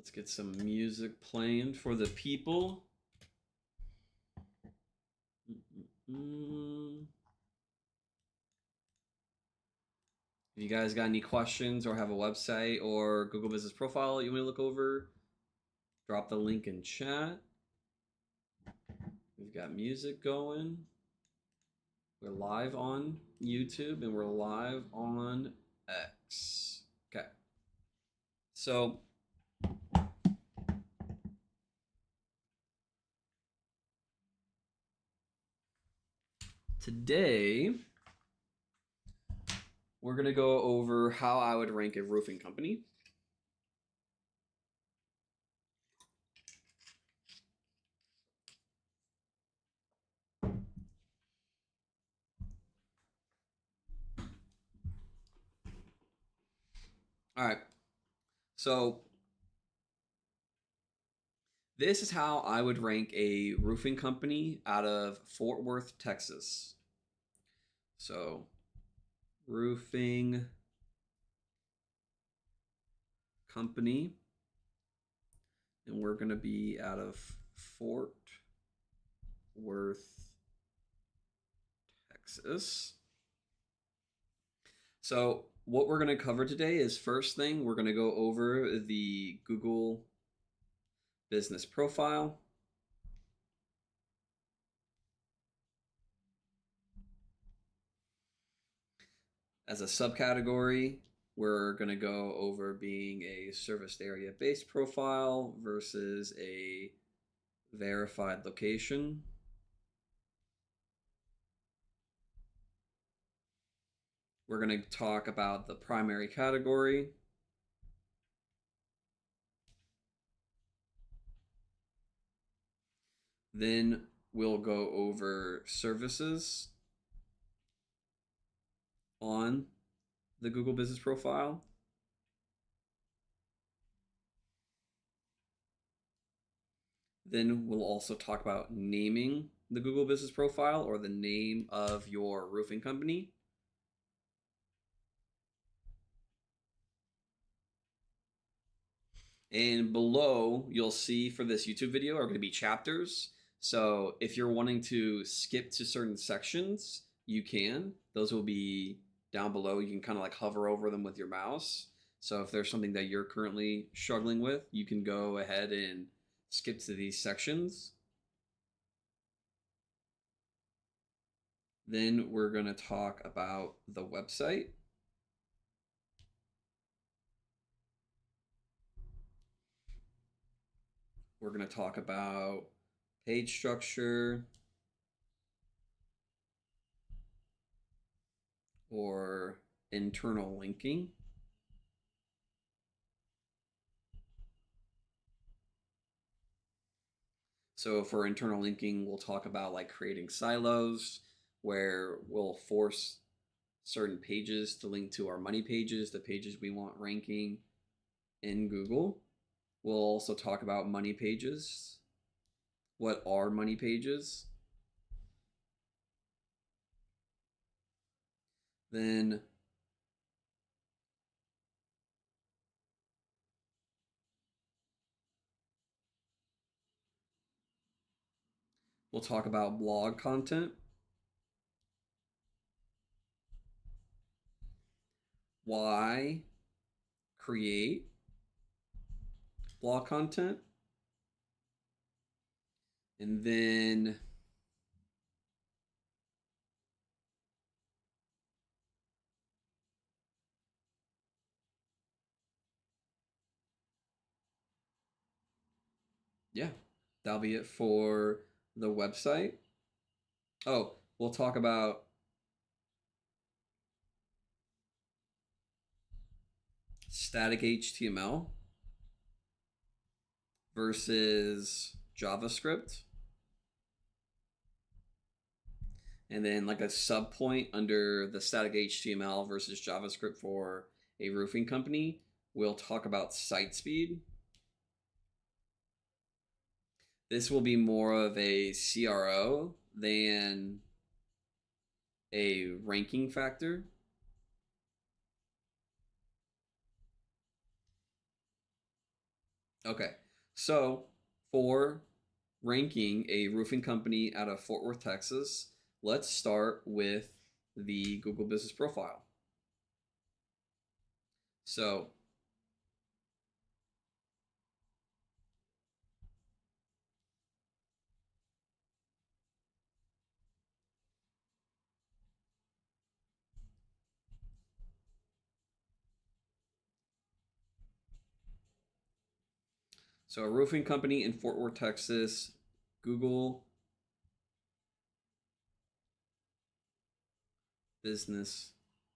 Let's get some music playing for the people. If you guys got any questions or have a website or Google Business Profile you want to look over, drop the link in chat. We've got music going. We're live on YouTube and we're live on X. Okay. So today we're going to go over how I would rank a roofing company. All right. So this is how I would rank a roofing company out of Fort Worth, Texas. So roofing company, and we're going to be out of Fort Worth, Texas. So what we're going to cover today is, first thing, we're going to go over the Google Business Profile. As a subcategory, we're going to go over being a service area based profile versus a verified location. We're going to talk about the primary category. Then we'll go over services on the Google Business Profile. Then we'll also talk about naming the Google Business Profile, or the name of your roofing company. And below, you'll see for this YouTube video are going to be chapters. So if you're wanting to skip to certain sections, you can. Those will be down below. You can kind of like hover over them with your mouse. So if there's something that you're currently struggling with, you can go ahead and skip to these sections. Then we're going to talk about the website. We're going to talk about page structure, or internal linking. So for internal linking, we'll talk about like creating silos where we'll force certain pages to link to our money pages, the pages we want ranking in Google. We'll also talk about money pages. What are money pages? Then we'll talk about blog content. Why create blog content? And then yeah, that'll be it for the website. Oh, we'll talk about static HTML versus JavaScript. And then like a sub point under the static HTML versus JavaScript for a roofing company, we'll talk about site speed. This will be more of a CRO than a ranking factor. Okay, so for ranking a roofing company out of Fort Worth, Texas, let's start with the Google Business Profile. So So a roofing company in Fort Worth, Texas, Google business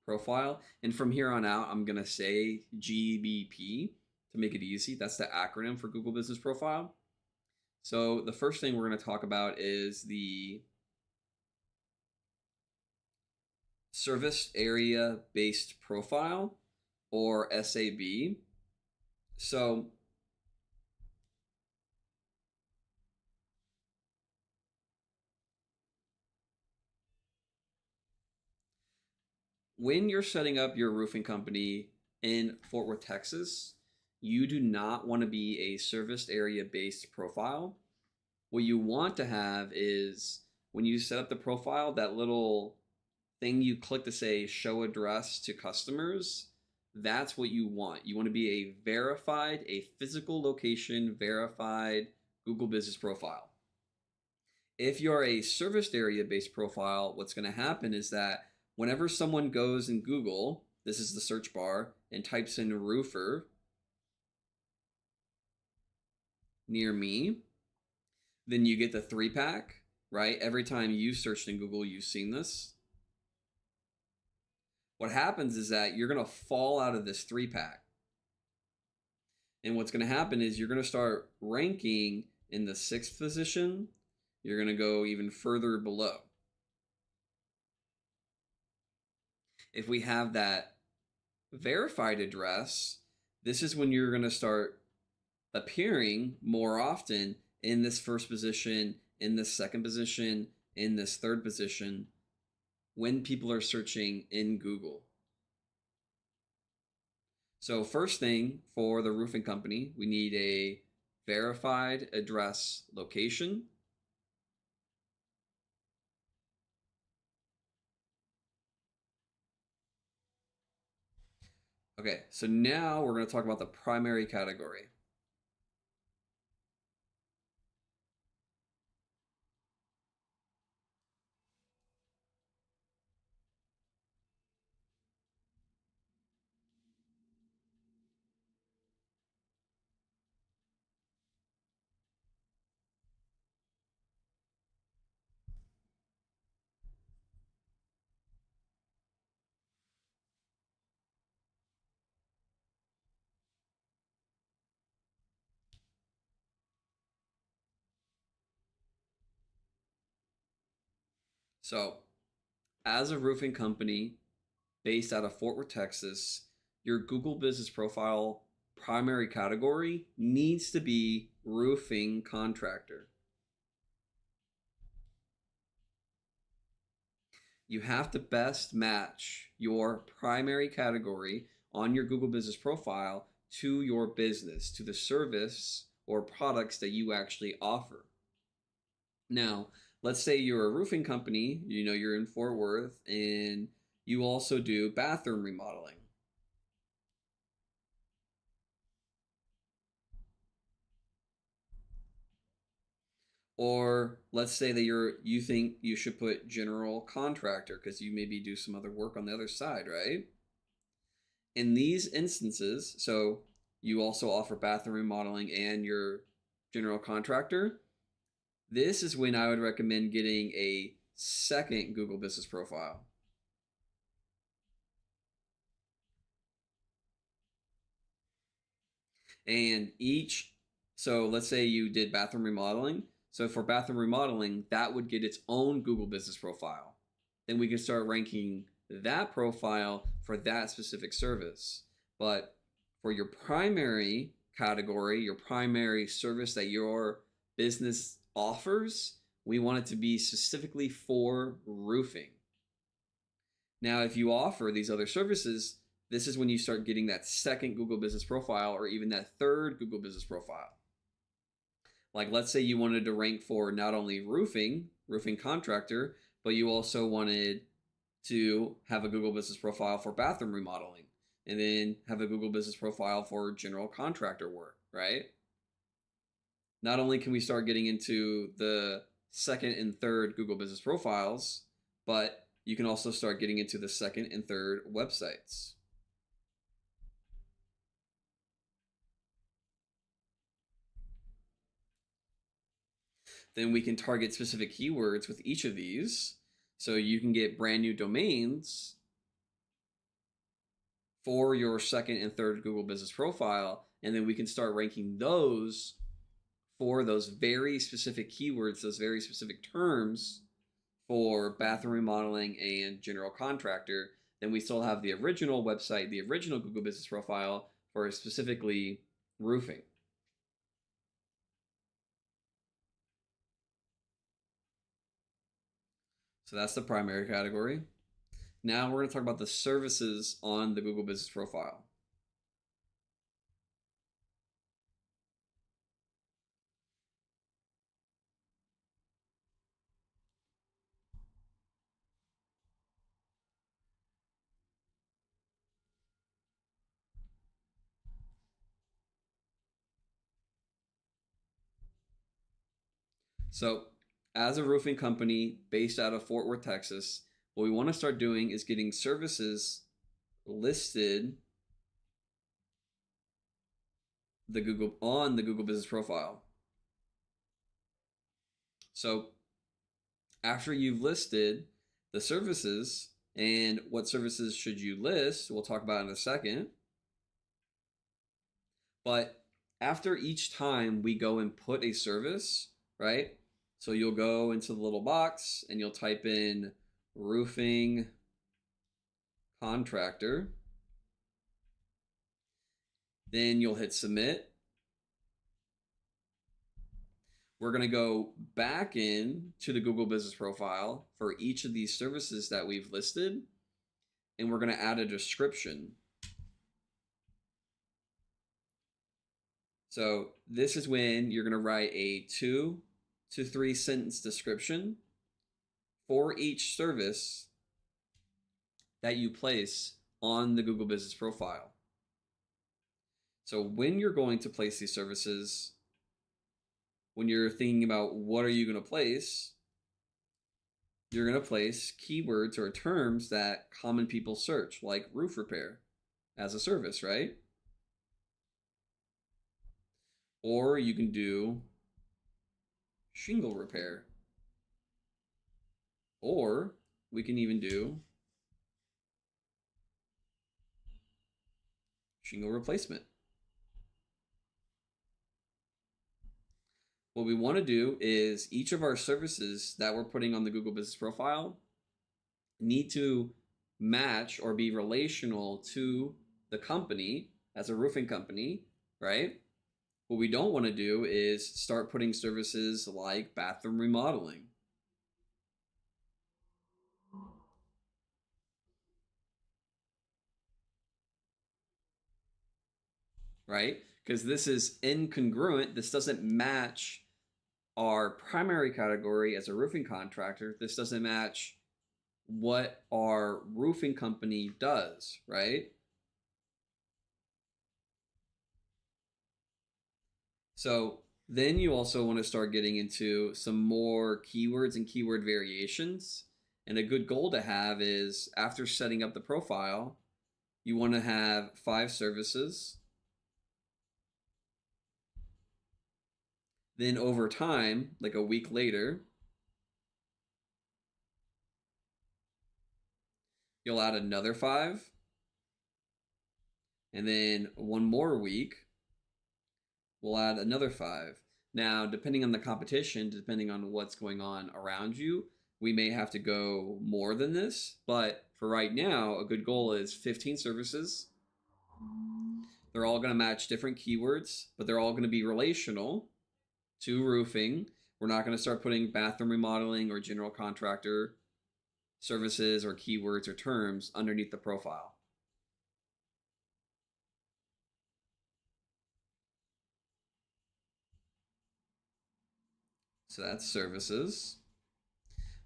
profile. And from here on out, I'm going to say GBP to make it easy. That's the acronym for Google Business Profile. So the first thing we're going to talk about is the service area based profile, or SAB. So when you're setting up your roofing company in Fort Worth, Texas, you do not want to be a service area based profile. What you want to have is when you set up the profile, that little thing you click to say show address to customers, that's what you want. You want to be a verified, a physical location verified Google Business Profile. If you're a service area based profile, what's going to happen is that whenever someone goes in Google, this is the search bar, and types in roofer near me, then you get the 3-pack, right? Every time you searched in Google, you've seen this. What happens is that you're going to fall out of this 3-pack. And what's going to happen is you're going to start ranking in the 6th position. You're going to go even further below. If we have that verified address, this is when you're going to start appearing more often in this 1st position, in this 2nd position, in this 3rd position when people are searching in Google. So first thing for the roofing company, we need a verified address location. Okay, so now we're going to talk about the primary category. So, as a roofing company based out of Fort Worth, Texas, your Google Business Profile primary category needs to be roofing contractor. You have to best match your primary category on your Google Business Profile to your business, to the service or products that you actually offer. Now, let's say you're a roofing company, you're in Fort Worth, and you also do bathroom remodeling. Or let's say that you think you should put general contractor because you maybe do some other work on the other side, right? In these instances, so you also offer bathroom remodeling and your general contractor, this is when I would recommend getting a second Google Business Profile. And so let's say you did bathroom remodeling. So for bathroom remodeling, that would get its own Google Business Profile. Then we can start ranking that profile for that specific service. But for your primary category, your primary service that your business offers, we want it to be specifically for roofing. Now, if you offer these other services, this is when you start getting that second Google Business Profile or even that third Google Business Profile. Like let's say you wanted to rank for not only roofing contractor, but you also wanted to have a Google Business Profile for bathroom remodeling, and then have a Google Business Profile for general contractor work, right? Not only can we start getting into the second and third Google Business Profiles, but you can also start getting into the second and third websites. Then we can target specific keywords with each of these. So you can get brand new domains for your second and third Google Business Profile, and then we can start ranking those for those very specific keywords, those very specific terms for bathroom remodeling and general contractor. Then we still have the original website, the original Google Business Profile for specifically roofing. So that's the primary category. Now we're going to talk about the services on the Google Business Profile. So as a roofing company based out of Fort Worth, Texas, what we want to start doing is getting services listed on the Google Business Profile. So after you've listed the services and what services should you list, we'll talk about in a second. But after each time we go and put a service, right? So you'll go into the little box and you'll type in roofing contractor. Then you'll hit submit. We're going to go back in to the Google Business Profile for each of these services that we've listed, and we're going to add a description. So this is when you're going to write a 2 to 3 sentence description for each service that you place on the Google Business Profile. So when you're going to place these services, when you're thinking about what are you going to place, you're going to place keywords or terms that common people search, like roof repair as a service, right? Or you can do shingle repair. Or we can even do shingle replacement. What we want to do is each of our services that we're putting on the Google Business Profile need to match or be relational to the company as a roofing company, right? What we don't want to do is start putting services like bathroom remodeling. Right? Because this is incongruent. This doesn't match our primary category as a roofing contractor. This doesn't match what our roofing company does, right? So then you also want to start getting into some more keywords and keyword variations. And a good goal to have is after setting up the profile, you want to have 5 services. Then over time, like a week later, you'll add another 5. And then one more week, we'll add another 5. Now, depending on the competition, depending on what's going on around you, we may have to go more than this. But for right now, a good goal is 15 services. They're all going to match different keywords, but they're all going to be relational to roofing. We're not going to start putting bathroom remodeling or general contractor services or keywords or terms underneath the profile. So that's services.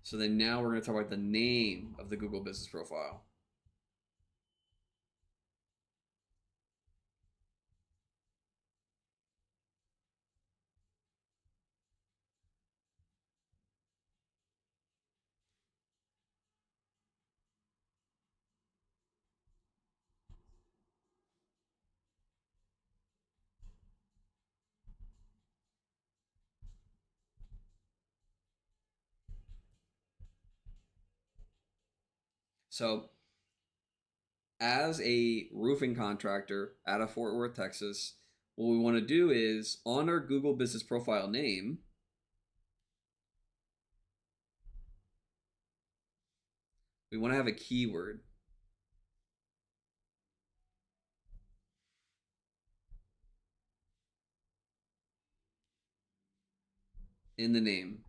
So then now we're going to talk about the name of the Google Business Profile. So as a roofing contractor out of Fort Worth, Texas, what we want to do is on our Google Business Profile name, we want to have a keyword. In the name.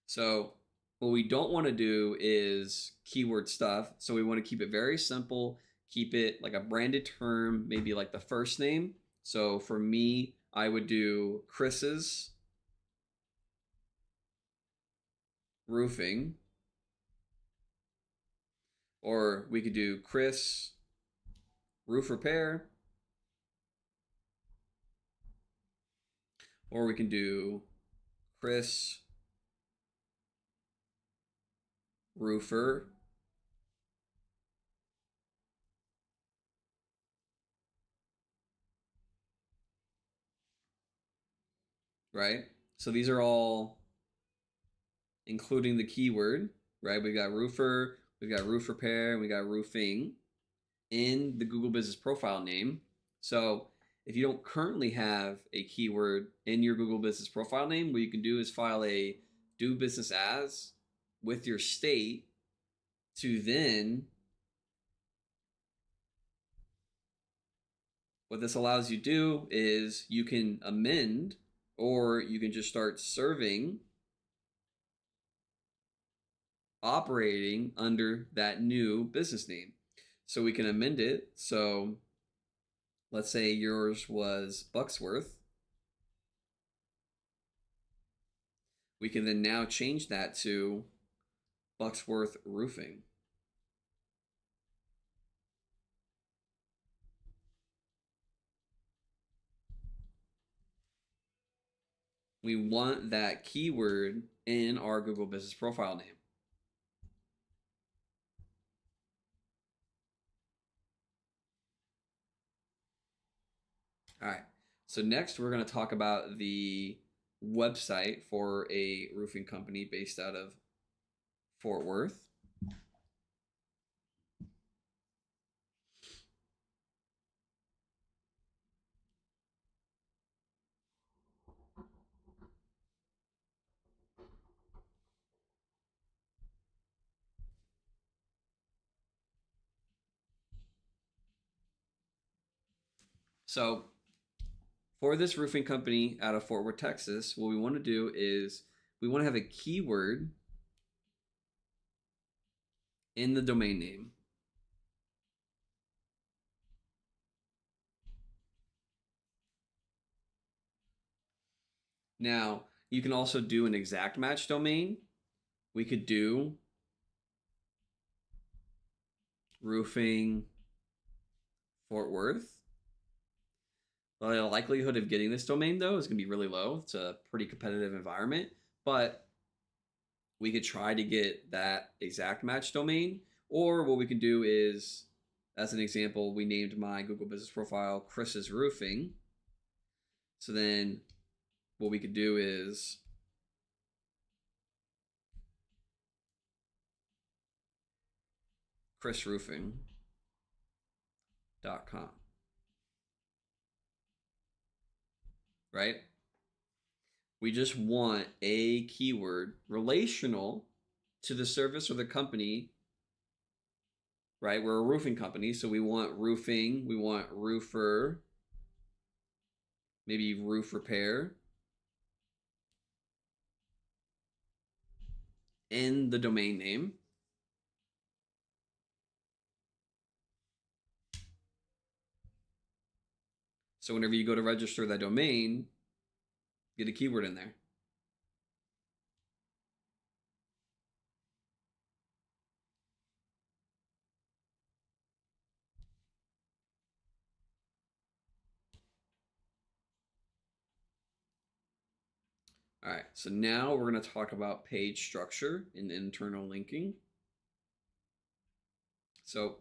So what we don't want to do is keyword stuff. So we want to keep it very simple, keep it like a branded term, maybe like the first name. So for me, I would do Chris's roofing, or we could do Chris roof repair, or we can do Chris roofer, right? So these are all including the keyword, right? We got roofer, we got roof repair, and we got roofing in the Google Business Profile name. So if you don't currently have a keyword in your Google Business Profile name, what you can do is file a do business as with your state to then, what this allows you to do is you can amend, or you can just start serving operating under that new business name. So we can amend it. So let's say yours was Bucksworth. We can then now change that to Bucksworth Roofing. We want that keyword in our Google Business Profile name. All right. So next we're going to talk about the website for a roofing company based out of Fort Worth. So for this roofing company out of Fort Worth, Texas, what we want to do is we want to have a keyword in the domain name. Now, you can also do an exact match domain. We could do roofing Fort Worth. The likelihood of getting this domain, though, is going to be really low. It's a pretty competitive environment, but we could try to get that exact match domain. Or what we could do is, as an example, we named my Google Business Profile Chris's Roofing. So then what we could do is chrisroofing.com. Right? We just want a keyword relational to the service or the company, right? We're a roofing company, so we want roofing, we want roofer, maybe roof repair in the domain name. So whenever you go to register that domain, get a keyword in there. All right, so now we're going to talk about page structure and internal linking. So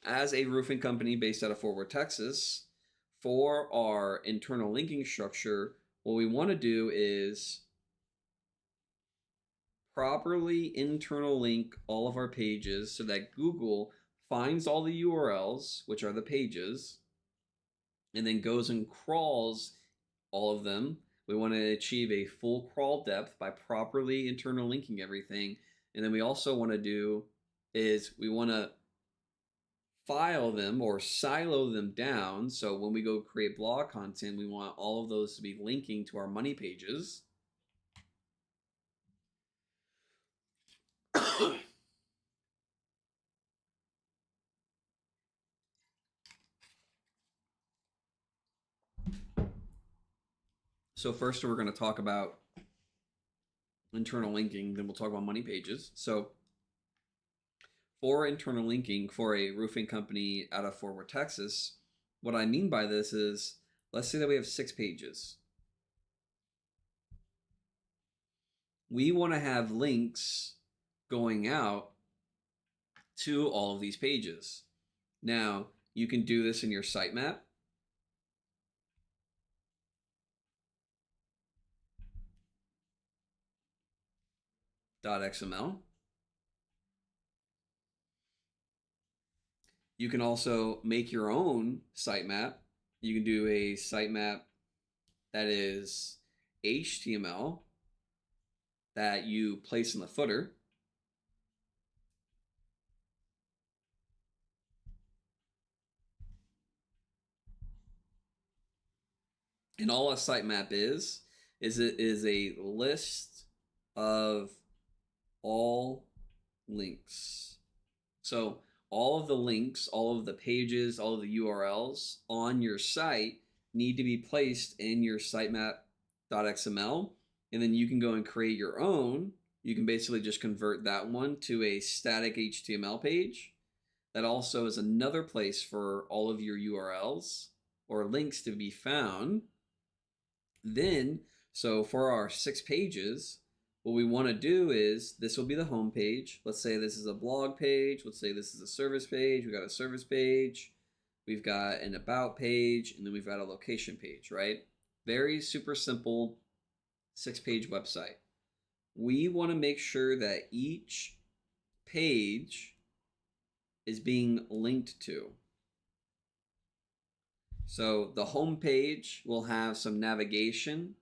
as a roofing company based out of Fort Worth, Texas, for our internal linking structure, what we want to do is properly internal link all of our pages so that Google finds all the URLs, which are the pages, and then goes and crawls all of them. We want to achieve a full crawl depth by properly internal linking everything. And then we also want to do is we want to file them or silo them down. So when we go create blog content, we want all of those to be linking to our money pages. So first we're going to talk about internal linking, then we'll talk about money pages. So for internal linking for a roofing company out of Fort Worth, Texas, what I mean by this is, let's say that we have 6 pages. We want to have links going out to all of these pages. Now, you can do this in your sitemap. .xml. You can also make your own sitemap. You can do a sitemap that is HTML that you place in the footer. And all a sitemap is it is a list of all links. So all of the links, all of the pages, all of the URLs on your site need to be placed in your sitemap.xml. And then you can go and create your own. You can basically just convert that one to a static HTML page. That also is another place for all of your URLs or links to be found. Then, so for our 6 pages, what we want to do is, this will be the home page. Let's say this is a blog page. Let's say this is a service page. We've got a service page. We've got an about page, and then we've got a location page, right? Very super simple 6-page website. We want to make sure that each page is being linked to. So the home page will have some navigation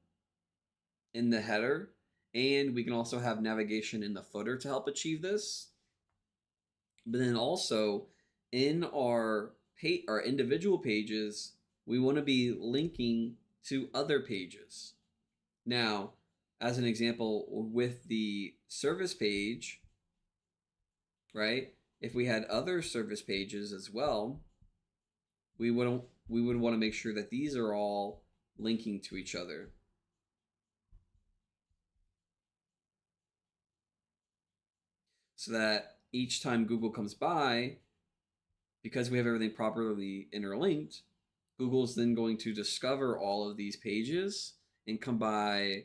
in the header, and we can also have navigation in the footer to help achieve this. But then also in our individual pages, we want to be linking to other pages. Now, as an example, with the service page, right? If we had other service pages as well, we would want to make sure that these are all linking to each other. So that each time Google comes by, because we have everything properly interlinked, Google's then going to discover all of these pages and come by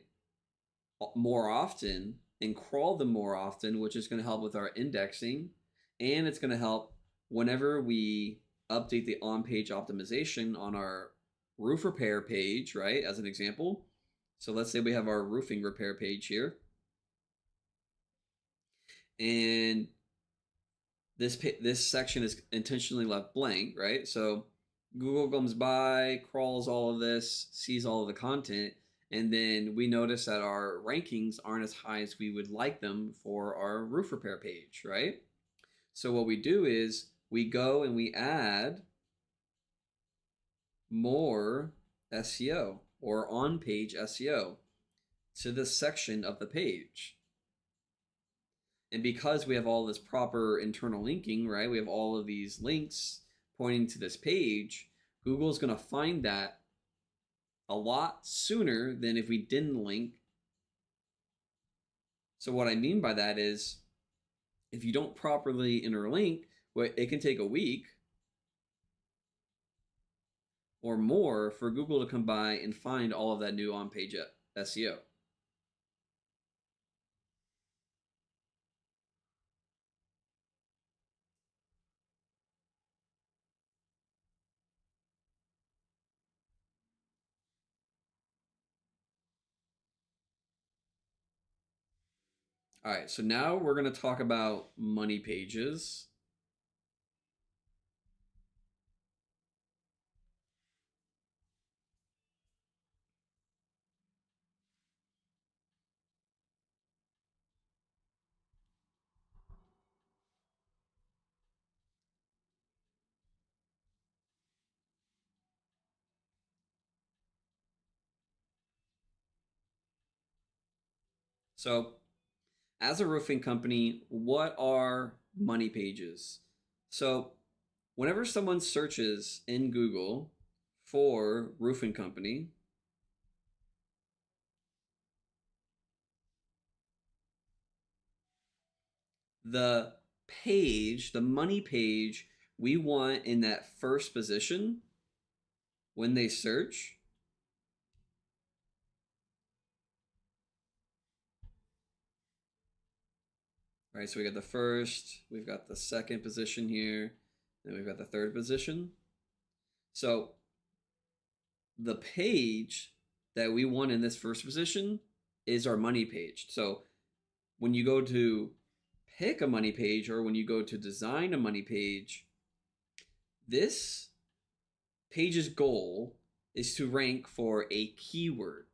more often and crawl them more often, which is going to help with our indexing. And it's going to help whenever we update the on-page optimization on our roof repair page, right? As an example. So let's say we have our roofing repair page here. And this section is intentionally left blank, right? So Google comes by, crawls all of this, sees all of the content, and then we notice that our rankings aren't as high as we would like them for our roof repair page, right? So what we do is we go and we add more SEO or on-page SEO to this section of the page. And because we have all this proper internal linking, right? We have all of these links pointing to this page. Google's going to find that a lot sooner than if we didn't link. So what I mean by that is if you don't properly interlink, it can take a week or more for Google to come by and find all of that new on-page SEO. All right, so now we're going to talk about money pages. So as a roofing company, what are money pages? So whenever someone searches in Google for roofing company, the page, the money page we want in that first position when they search, right? So we got the first, we've got the second position here, and we've got the third position. So the page that we want in this first position is our money page. So when you go to pick a money page or when you go to design a money page, this page's goal is to rank for a keyword.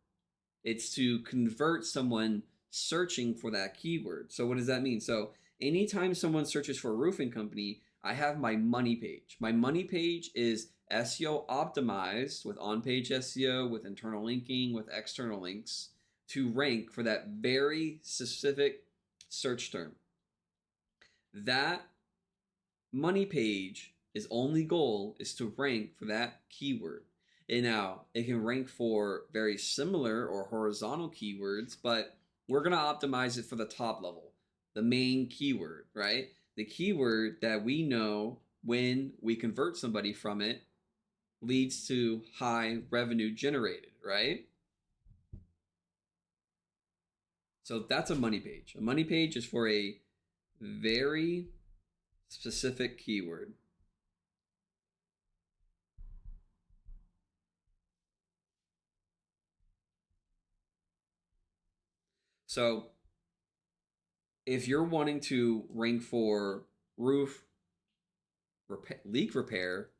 It's to convert someone searching for that keyword. So what does that mean? So anytime someone searches for a roofing company, I have my money page. My money page is SEO optimized with on-page SEO, with internal linking, with external links to rank for that very specific search term. That money page, its only goal is to rank for that keyword. And now it can rank for very similar or horizontal keywords, but we're going to optimize it for the top level, the main keyword, right? The keyword that we know when we convert somebody from it leads to high revenue generated, right? So that's a money page. A money page is for a very specific keyword. So if you're wanting to rank for roof leak repair,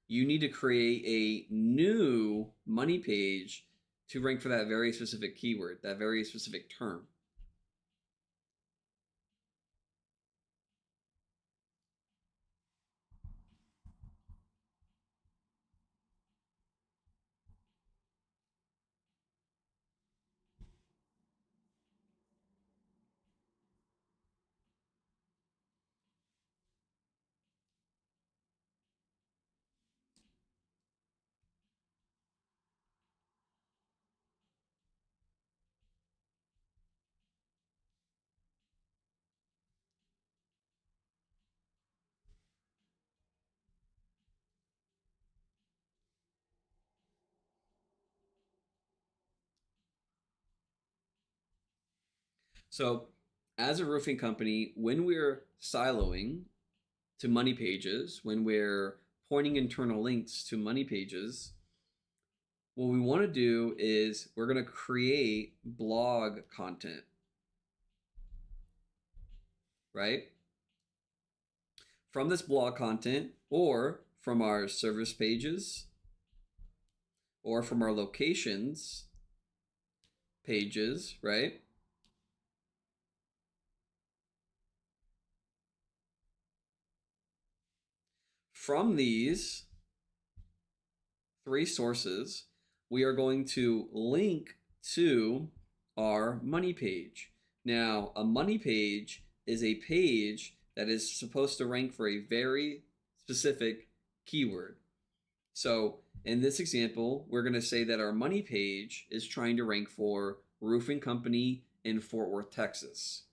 you need to create a new money page to rank for that very specific keyword, that very specific term. So as a roofing company, when we're siloing to money pages, when we're pointing internal links to money pages, what we want to do is we're going to create blog content, right? From this blog content or from our service pages or from our locations pages, right? from these three sources, we are going to link to our money page. Now, a money page is a page that is supposed to rank for a very specific keyword. So in this example, we're going to say that our money page is trying to rank for roofing company in Fort Worth, Texas.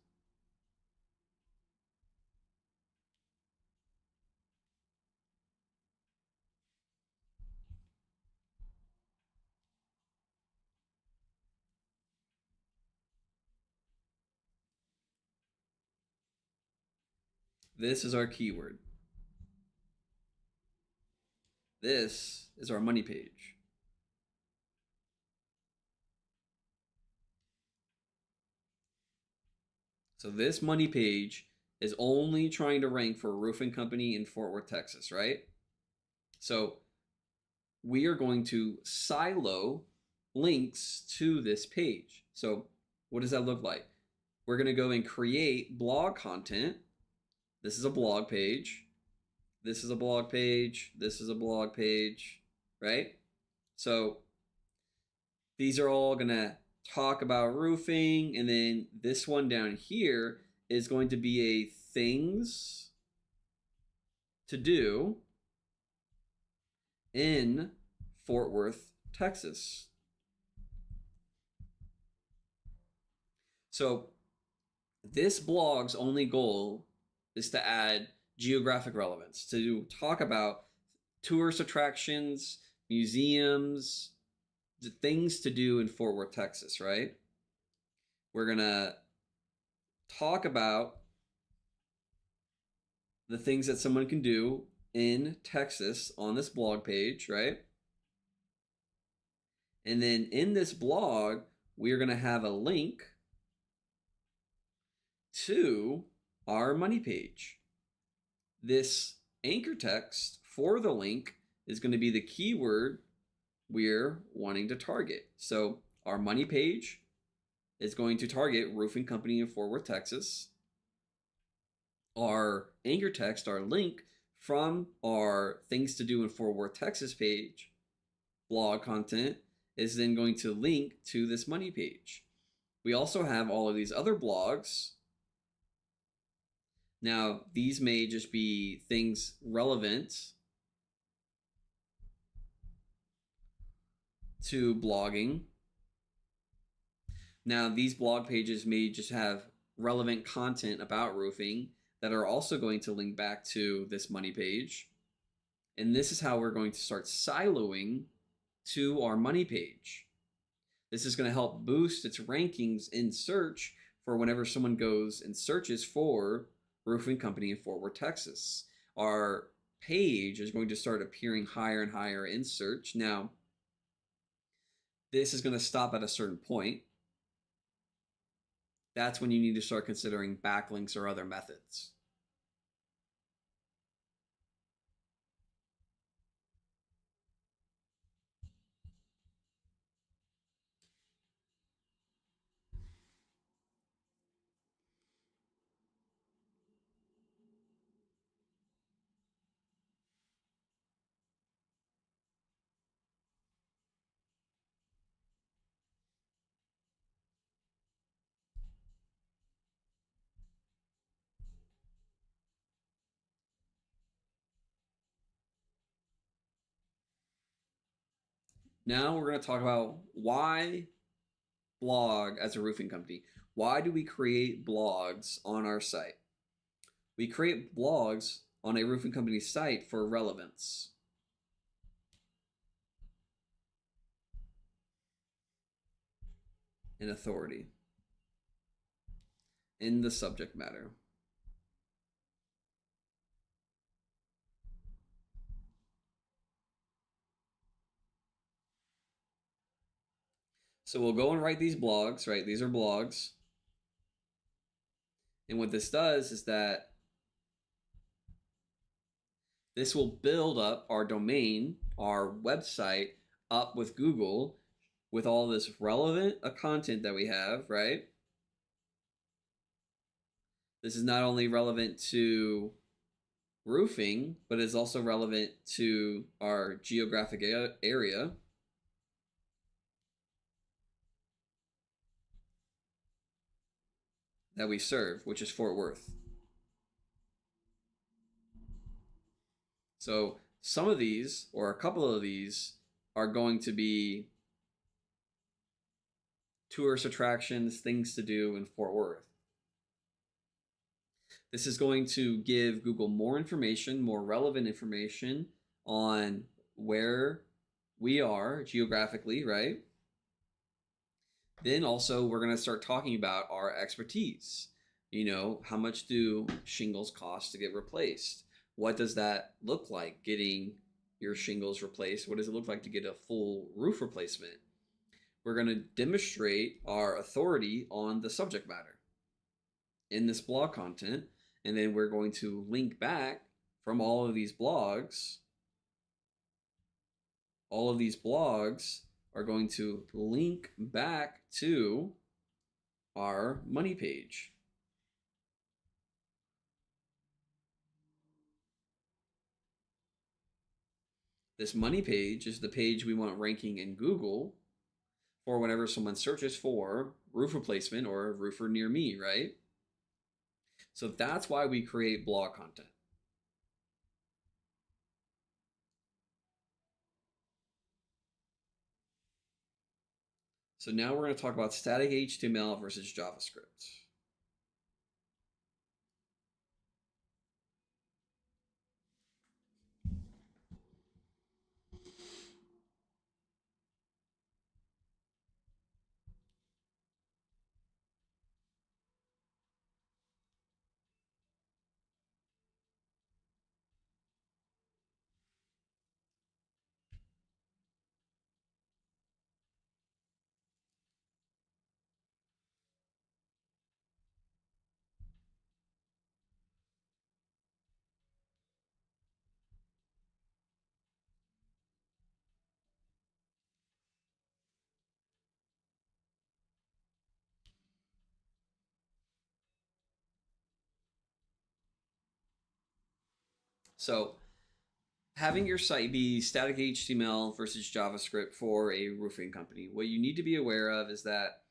This is our keyword. This is our money page. So this money page is only trying to rank for a roofing company in Fort Worth, Texas, right? So we are going to silo links to this page. So what does that look like? We're going to go and create blog content. This is a blog page. This is a blog page. This is a blog page, right? So these are all going to talk about roofing. And then this one down here is going to be a things to do in Fort Worth, Texas. So this blog's only goal is to add geographic relevance, to talk about tourist attractions, museums, the things to do in Fort Worth, Texas, right? We're going to talk about the things that someone can do in Texas on this blog page, right? And then in this blog, we're going to have a link to our money page. This anchor text for the link is going to be the keyword we're wanting to target. So our money page is going to target roofing company in Fort Worth, Texas. Our anchor text, our link from our things to do in Fort Worth, Texas page, blog content, is then going to link to this money page. We also have all of these other blogs. Now, these may just be things relevant to blogging. Now, these blog pages may just have relevant content about roofing that are also going to link back to this money page. And this is how we're going to start siloing to our money page. This is going to help boost its rankings in search for whenever someone goes and searches for roofing company in Fort Worth, Texas. Our page is going to start appearing higher and higher in search. Now, this is going to stop at a certain point. That's when you need to start considering backlinks or other methods. Now we're going to talk about why blog as a roofing company. Why do we create blogs on our site? We create blogs on a roofing company site for relevance. And authority in the subject matter. So we'll go and write these blogs, right? These are blogs. And what this does is that this will build up our domain, our website, up with Google with all this relevant content that we have, right? This is not only relevant to roofing, but is also relevant to our geographic area. That we serve, which is Fort Worth. So some of these, or a couple of these, are going to be tourist attractions, things to do in Fort Worth. This is going to give Google more information, more relevant information on where we are geographically, right? Then also we're going to start talking about our expertise. You know, how much do shingles cost to get replaced? What does that look like, getting your shingles replaced? What does it look like to get a full roof replacement? We're going to demonstrate our authority on the subject matter in this blog content, and then we're going to link back from all of these blogs. All of these blogs are going to link back to our money page. This money page is the page we want ranking in Google for whenever someone searches for roof replacement or roofer near me, right? So that's why we create blog content. So now we're going to talk about static HTML versus JavaScript. So having your site be static HTML versus JavaScript for a roofing company, what you need to be aware of is that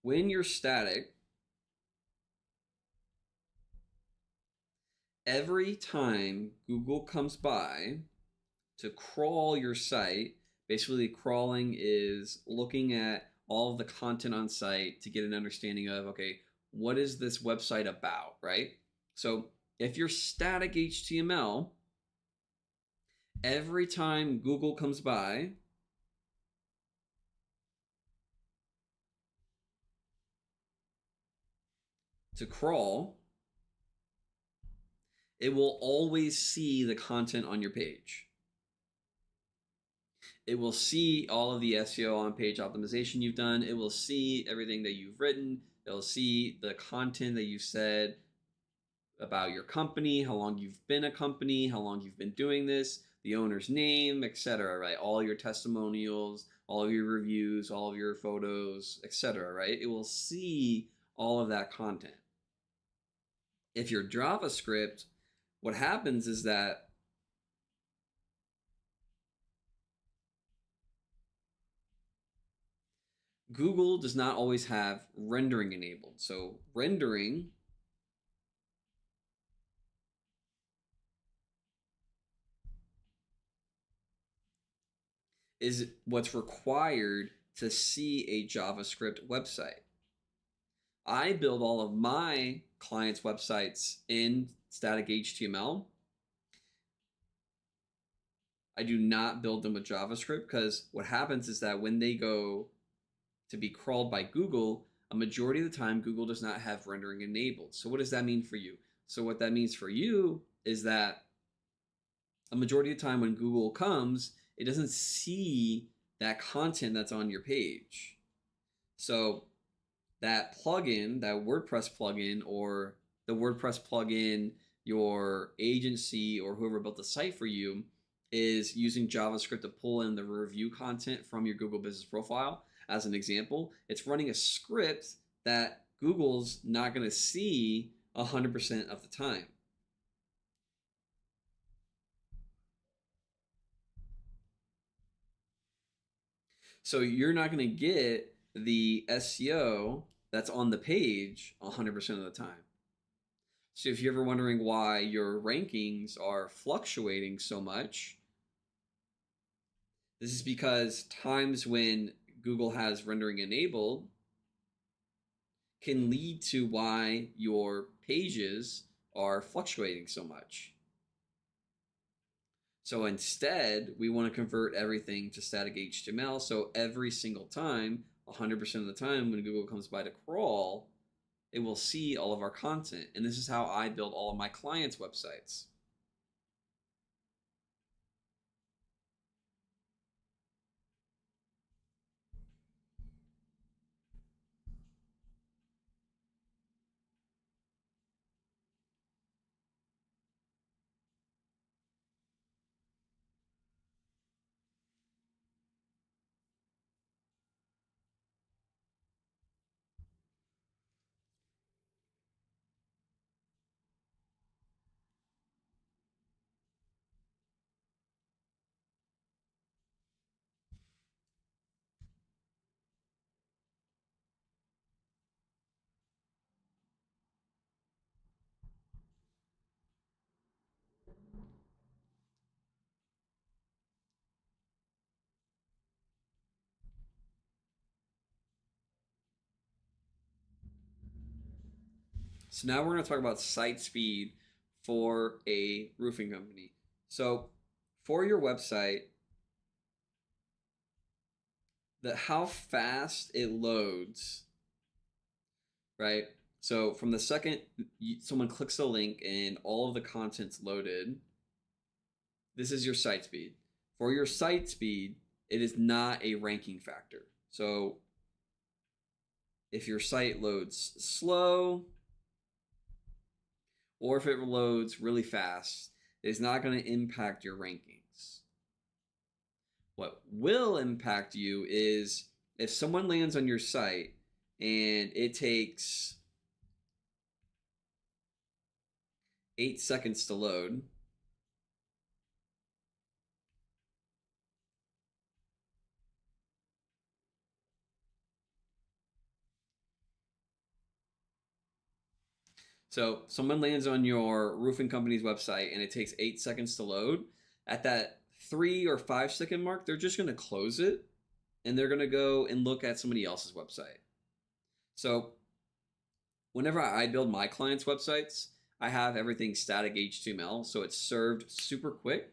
when you're static, every time Google comes by to crawl your site, basically crawling is looking at all of the content on site to get an understanding of, okay, what is this website about, right? So if you're static HTML, every time Google comes by to crawl, it will always see the content on your page. It will see all of the SEO on page optimization you've done. It will see everything that you've written. It'll see the content that you said about your company, how long you've been a company, how long you've been doing this, the owner's name, etc., right? All your testimonials, all of your reviews, all of your photos, etc., right? It will see all of that content. If you're JavaScript, what happens is that Google does not always have rendering enabled. So rendering is what's required to see a JavaScript website. I build all of my clients' websites in static HTML. I do not build them with JavaScript because what happens is that when they go to be crawled by Google, a majority of the time Google does not have rendering enabled. So what does that mean for you? So what that means for you is that a majority of the time when Google comes, it doesn't see that content that's on your page. So that plugin, that WordPress plugin, or the WordPress plugin your agency or whoever built the site for you is using JavaScript to pull in the review content from your Google Business Profile. As an example, it's running a script that Google's not going to see 100% of the time. So you're not going to get the SEO that's on the page 100% of the time. So if you're ever wondering why your rankings are fluctuating so much, this is because times when Google has rendering enabled can lead to why your pages are fluctuating so much. So instead, we want to convert everything to static HTML. So every single time, 100% of the time, when Google comes by to crawl, it will see all of our content. And this is how I build all of my clients' websites. So now we're going to talk about site speed for a roofing company. So for your website, how fast it loads, right? So from the second someone clicks a link and all of the content's loaded, this is your site speed. For your site speed, it is not a ranking factor. So if your site loads slow or if it loads really fast, it's not going to impact your rankings. What will impact you is if someone lands on your site and it takes 8 seconds to load, so someone lands on your roofing company's website and it takes 8 seconds to load. At that 3 or 5 second mark, they're just going to close it and they're going to go and look at somebody else's website. So whenever I build my clients' websites, I have everything static HTML, so it's served super quick.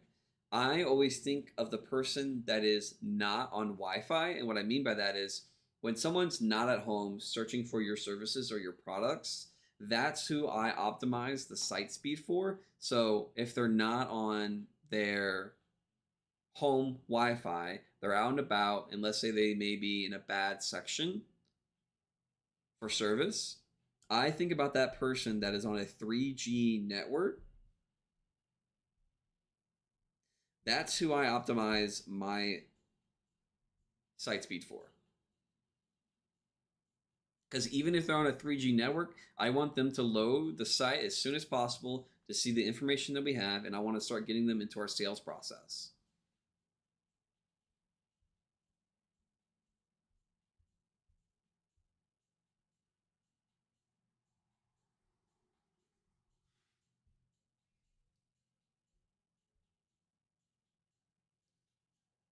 I always think of the person that is not on Wi-Fi, and what I mean by that is when someone's not at home searching for your services or your products, that's who I optimize the site speed for. So if they're not on their home Wi-Fi, they're out and about, and let's say they may be in a bad section for service, I think about that person that is on a 3G network. That's who I optimize my site speed for. Because even if they're on a 3G network, I want them to load the site as soon as possible to see the information that we have, and I want to start getting them into our sales process.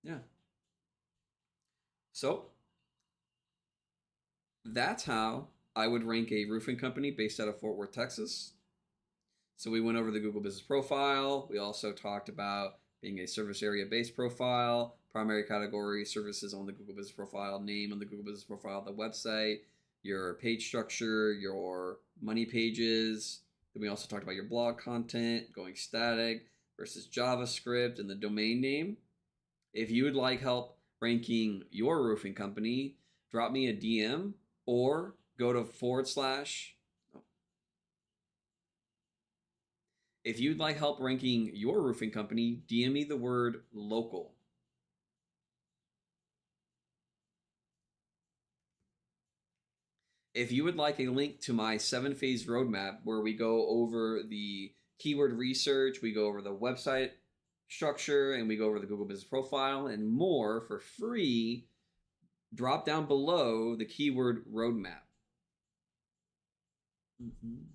Yeah. So that's how I would rank a roofing company based out of Fort Worth, Texas. So we went over the Google Business Profile. We also talked about being a service area based profile, primary category, services on the Google Business Profile, name on the Google Business Profile, the website, your page structure, your money pages. Then we also talked about your blog content, going static versus JavaScript, and the domain name. If you would like help ranking your roofing company, drop me a DM or go to If you'd like help ranking your roofing company, DM me the word local. If you would like a link to my 7-phase roadmap where we go over the keyword research, we go over the website structure, and we go over the Google Business Profile and more for free, drop down below the keyword roadmap. Mm-hmm.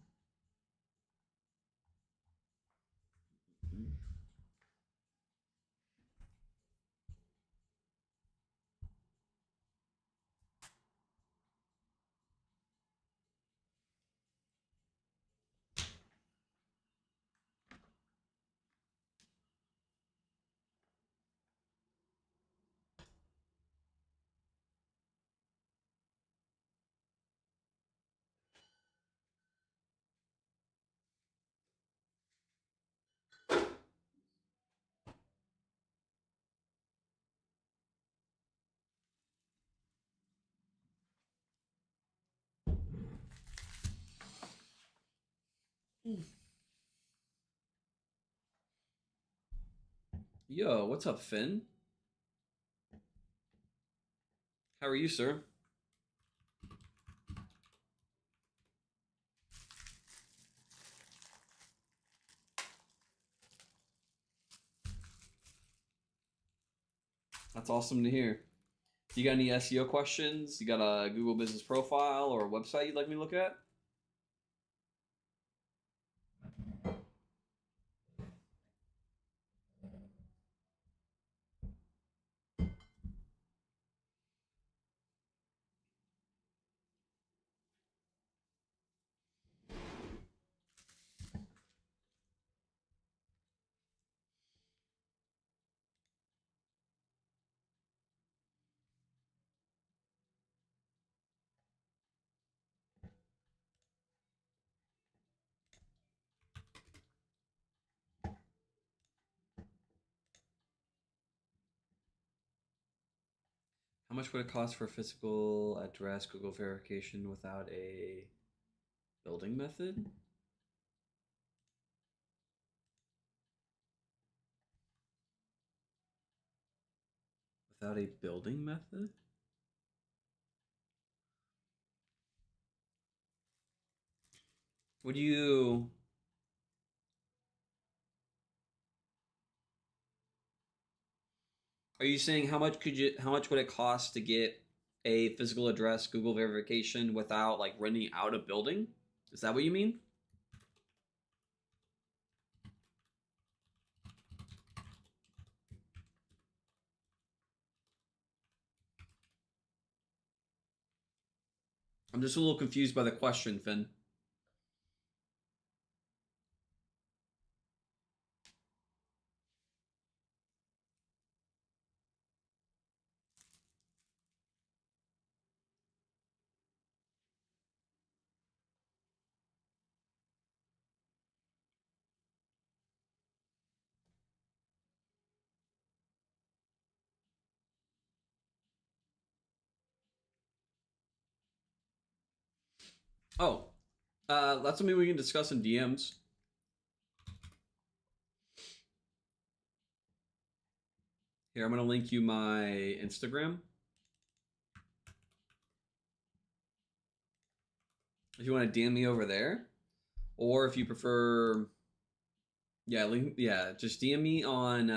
Yo, what's up, Finn? How are you, sir? That's awesome to hear. You got any SEO questions? You got a Google Business Profile or a website you'd like me to look at? How much would it cost for a physical address Google verification without a building method? Without a building method? Would you Are you saying how much would it cost to get a physical address Google verification without like renting out a building? Is that what you mean? I'm just a little confused by the question, Finn. Oh, that's something we can discuss in DMs. Here, I'm gonna link you my Instagram if you want to DM me over there, or if you prefer, just DM me on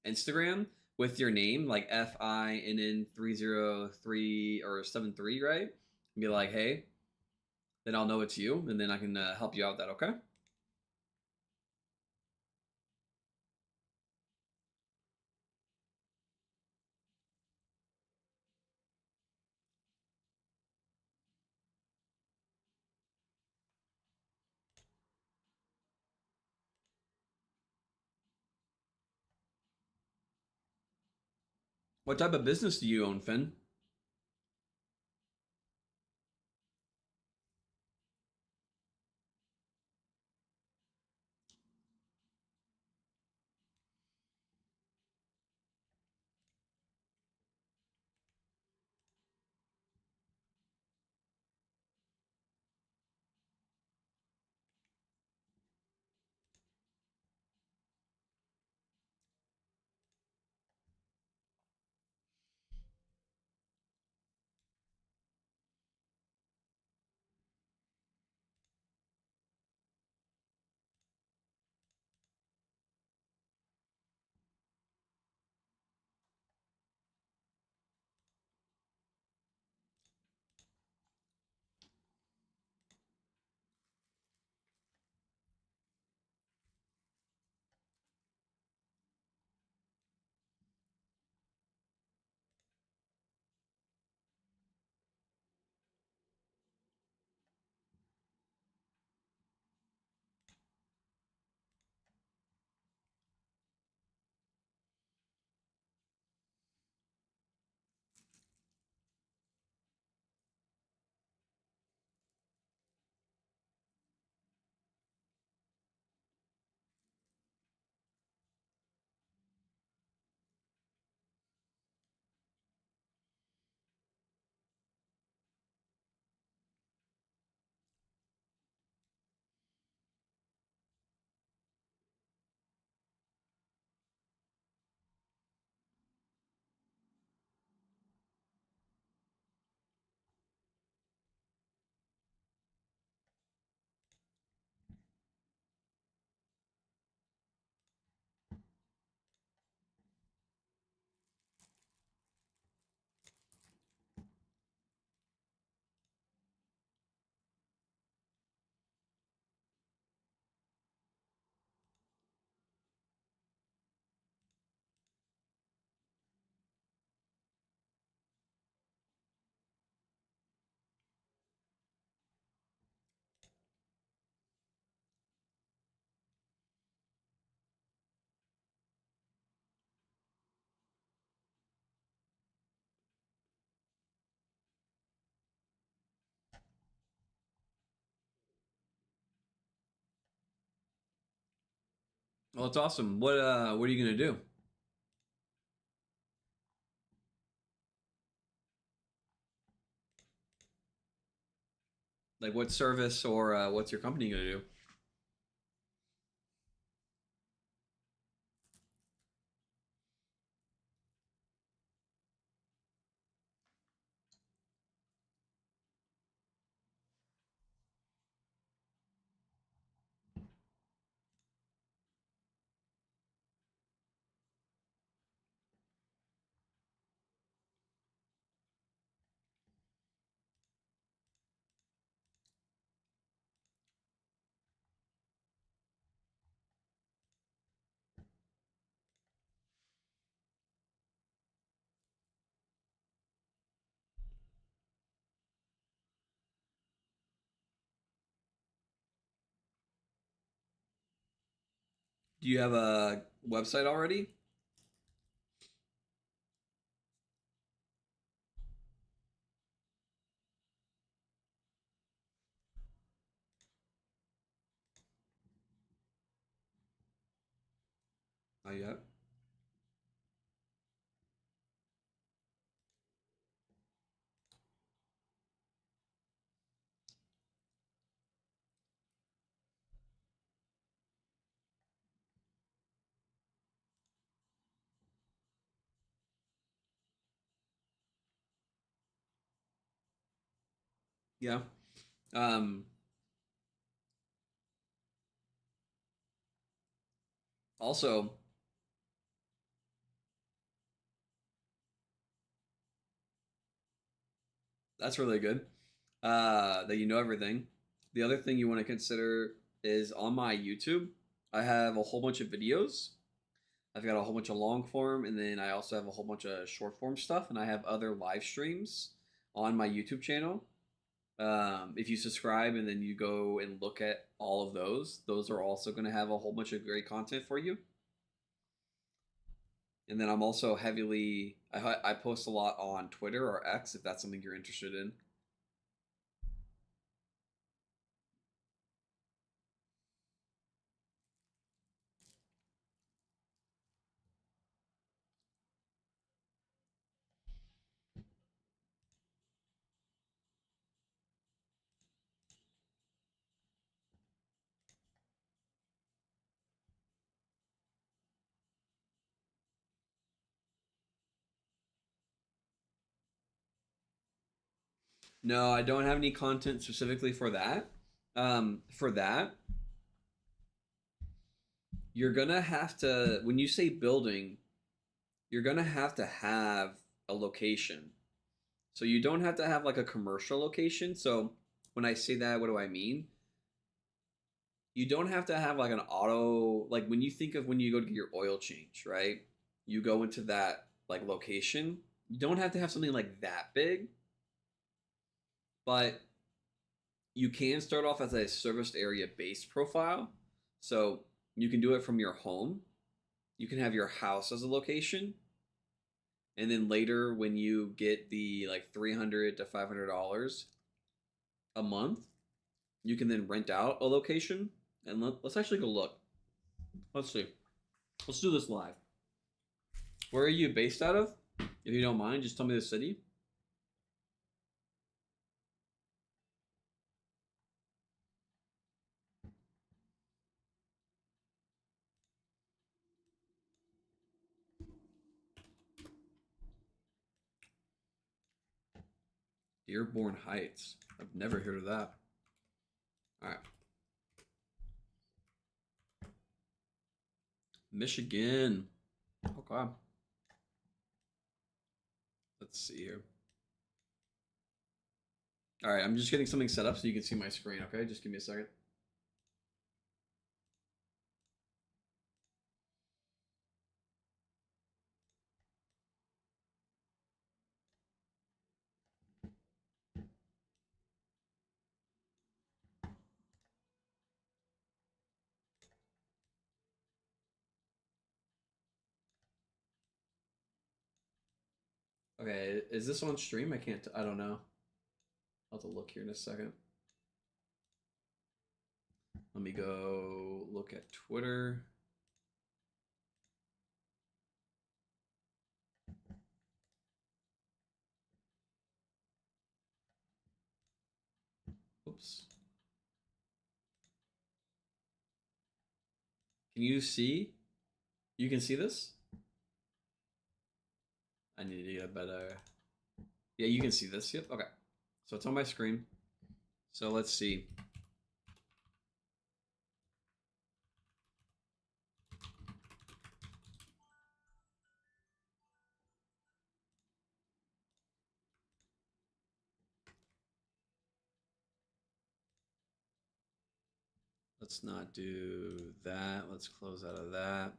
Instagram with your name, like FINN303 or 73, right? And be like, hey, then I'll know it's you, and then I can help you out with that, okay? What type of business do you own, Finn? Well, it's awesome. What are you gonna do? Like what service or what's your company gonna do? Do you have a website already? Not yet. Yeah. Um, Also, that's really good. That you know everything. The other thing you want to consider is on my YouTube, I have a whole bunch of videos. I've got a whole bunch of long form, and then I also have a whole bunch of short form stuff, and I have other live streams on my YouTube channel. If you subscribe and then you go and look at all of those are also going to have a whole bunch of great content for you. And then I'm also I post a lot on Twitter or X if that's something you're interested in. No, I don't have any content specifically for that. For that, you're gonna have to when you say building, you're gonna have a location. So you don't have to have like a commercial location. So when I say that, what do I mean? You don't have to have like an auto like when you think of when you go to get your oil change, right? You go into that like location. You don't have to have something like that big, but you can start off as a serviced area based profile. So you can do it from your home. You can have your house as a location. And then later when you get the like $300 to $500 a month, you can then rent out a location. And let's actually go look. Let's see. Let's do this live. Where are you based out of? If you don't mind, just tell me the city. Dearborn Heights. I've never heard of that. All right. Michigan. Okay. Let's see here. All right, I'm just getting something set up so you can see my screen, okay? Just give me a second. Okay, is this on stream? I don't know. I'll have to look here in a second. Let me go look at Twitter. Oops. Can you see? You can see this? I need to get a better... Yeah, you can see this. Yep. Okay. So it's on my screen. So let's see. Let's not do that. Let's close out of that.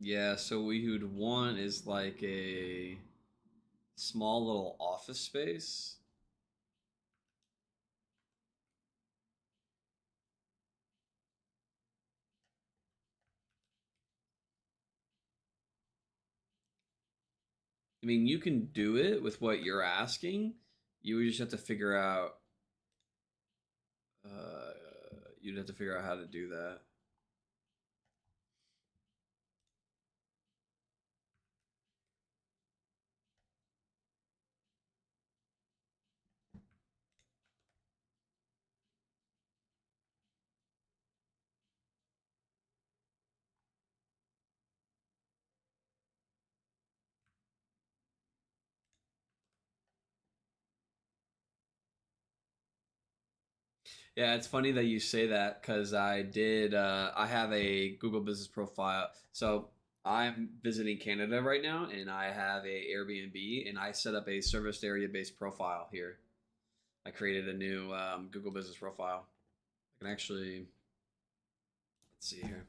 Yeah, so what we would want is like a small little office space. I mean, you can do it with what you're asking. You would just have to figure out. Uh, you'd have to figure out how to do that. Yeah, it's funny that you say that because I did. I have a Google Business profile, so I'm visiting Canada right now, and I have a Airbnb, and I set up a serviced area based profile here. I created a new Google Business profile. I can actually let's see here.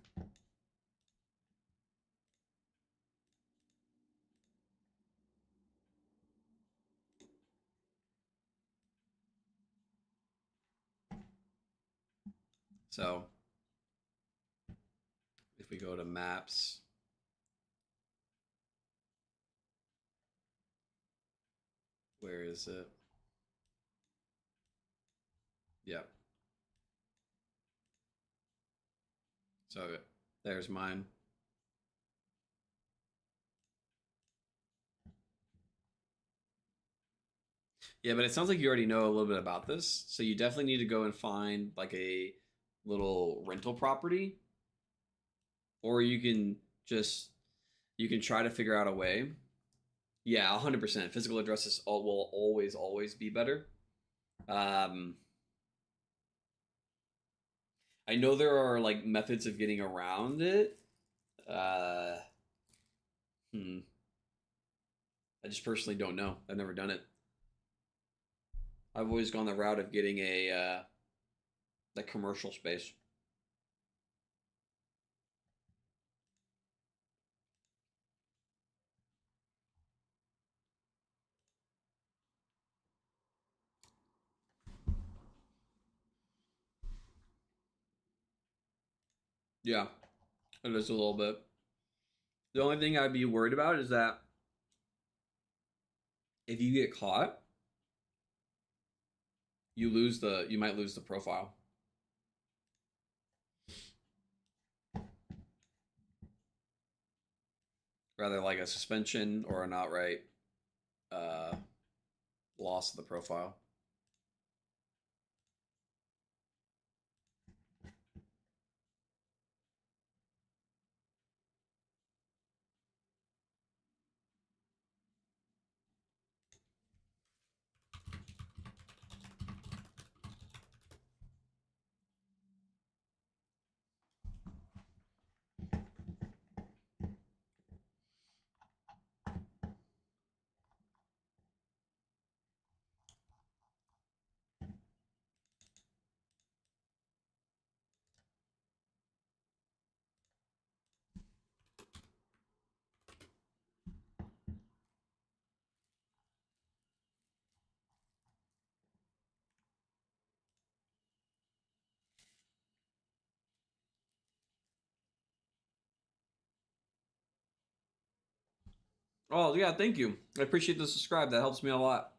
So if we go to Maps, where is it? Yep. So there's mine. Yeah, but it sounds like you already know a little bit about this. So you definitely need to go and find like a little rental property, or you can just you can try to figure out a way. Yeah, 100%. Physical addresses will always be better. Um, I know there are like methods of getting around it. Uh, hmm. I just personally don't know. I've never done it. I've always gone the route of getting a like commercial space. Yeah, it is a little bit. The only thing I'd be worried about is that if you get caught, you might lose the profile. Rather like a suspension or an outright uh, loss of the profile. Oh, yeah, thank you. I appreciate the subscribe. That helps me a lot.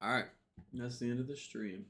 All right, that's the end of the stream.